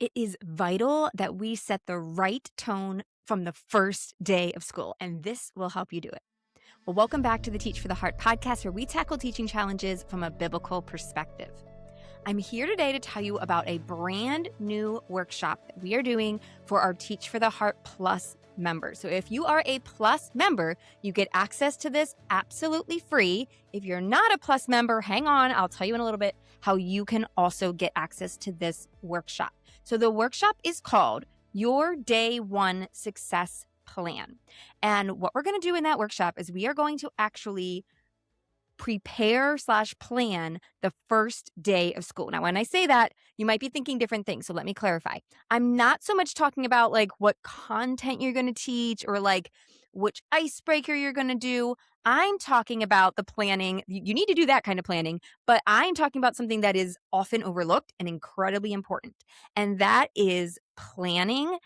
It is vital that we set the right tone from the first day of school, and this will help you do it. Well, welcome back to the Teach for the Heart podcast, where we tackle teaching challenges from a biblical perspective. I'm here today to tell you about a brand new workshop that we are doing for our Teach for the Heart Plus members. So if you are a Plus member, you get access to this absolutely free. If you're not a Plus member, hang on. I'll tell you in a little bit how you can also get access to this workshop. So the workshop is called Your Day One Success Plan. And what we're going to do in that workshop is we are going to actually prepare/plan the first day of school. Now, when I say that, you might be thinking different things. So let me clarify. I'm not so much talking about like what content you're going to teach or like which icebreaker you're going to do. I'm talking about the planning. You need to do that kind of planning, but I'm talking about something that is often overlooked and incredibly important. And that is planning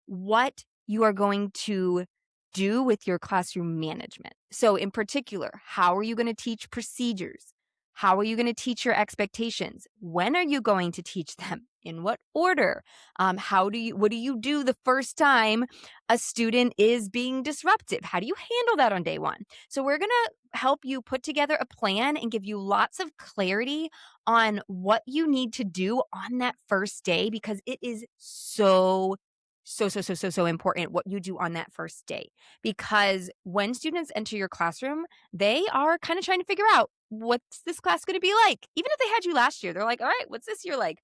what you are going to do with your classroom management. So in particular, how are you going to teach procedures? How are you going to teach your expectations? When are you going to teach them? In what order? What do you do the first time a student is being disruptive? How do you handle that on day one? So we're going to help you put together a plan and give you lots of clarity on what you need to do on that first day, because it is so important what you do on that first day. Because when students enter your classroom, they are kind of trying to figure out, what's this class going to be like? Even if they had you last year, they're like, all right, what's this year like?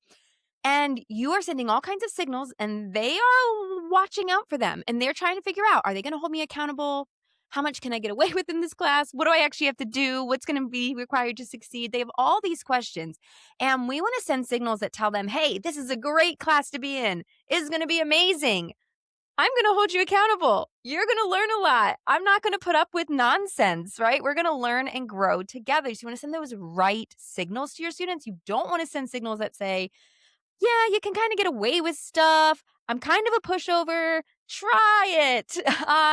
And you are sending all kinds of signals and they are watching out for them. And they're trying to figure out, are they going to hold me accountable? How much can I get away with in this class? What do I actually have to do? What's going to be required to succeed? They have all these questions. And we want to send signals that tell them, hey, this is a great class to be in. It's going to be amazing. I'm going to hold you accountable. You're going to learn a lot. I'm not going to put up with nonsense, right? We're going to learn and grow together. So you want to send those right signals to your students. You don't want to send signals that say, yeah, you can kind of get away with stuff. I'm kind of a pushover. Try it.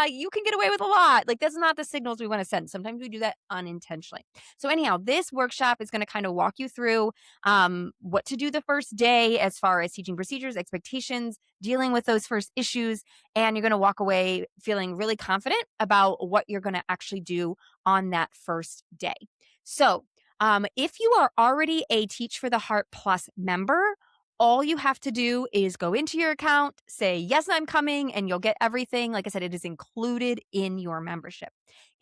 You can get away with a lot. Like, that's not the signals we want to send. Sometimes we do that unintentionally. So anyhow, this workshop is going to kind of walk you through what to do the first day as far as teaching procedures, expectations, dealing with those first issues. And you're going to walk away feeling really confident about what you're going to actually do on that first day. So if you are already a Teach for the Heart Plus member, all you have to do is go into your account, say, yes, I'm coming, and you'll get everything. Like I said, it is included in your membership.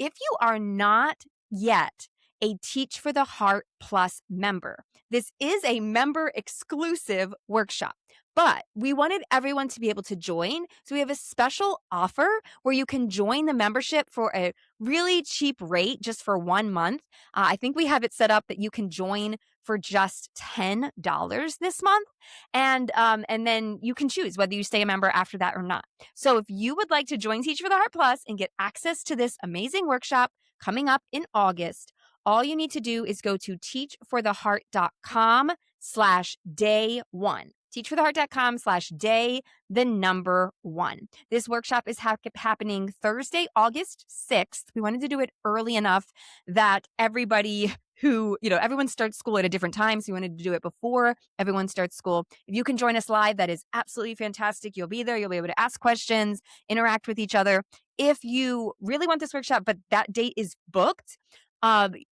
If you are not yet a Teach for the Heart Plus member, this is a member exclusive workshop, but we wanted everyone to be able to join. So we have a special offer where you can join the membership for a really cheap rate just for 1 month. I think we have it set up that you can join for just $10 this month. And then you can choose whether you stay a member after that or not. So if you would like to join Teach for the Heart Plus and get access to this amazing workshop coming up in August, all you need to do is go to teachfortheheart.com/day1. teachfortheheart.com/day1. This workshop is happening Thursday, August 6th. We wanted to do it early enough that everybody everyone starts school at a different time. So we wanted to do it before everyone starts school. If you can join us live, that is absolutely fantastic. You'll be there. You'll be able to ask questions, interact with each other. If you really want this workshop, but that date is booked,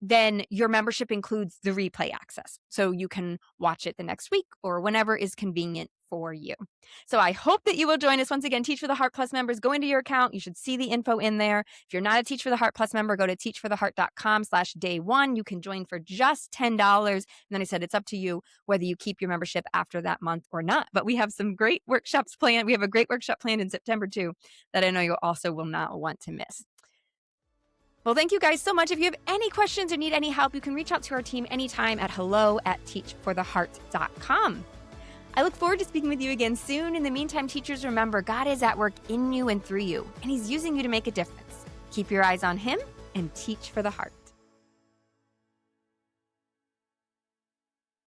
then your membership includes the replay access. So you can watch it the next week or whenever is convenient for you. So I hope that you will join us. Once again, Teach for the Heart Plus members, go into your account. You should see the info in there. If you're not a Teach for the Heart Plus member, go to teachfortheheart.com/day1. You can join for just $10. And then I said, it's up to you whether you keep your membership after that month or not. But we have some great workshops planned. We have a great workshop planned in September too, that I know you also will not want to miss. Well, thank you guys so much. If you have any questions or need any help, you can reach out to our team anytime at hello@teachfortheheart.com. I look forward to speaking with you again soon. In the meantime, teachers, remember, God is at work in you and through you, and He's using you to make a difference. Keep your eyes on Him and teach for the heart.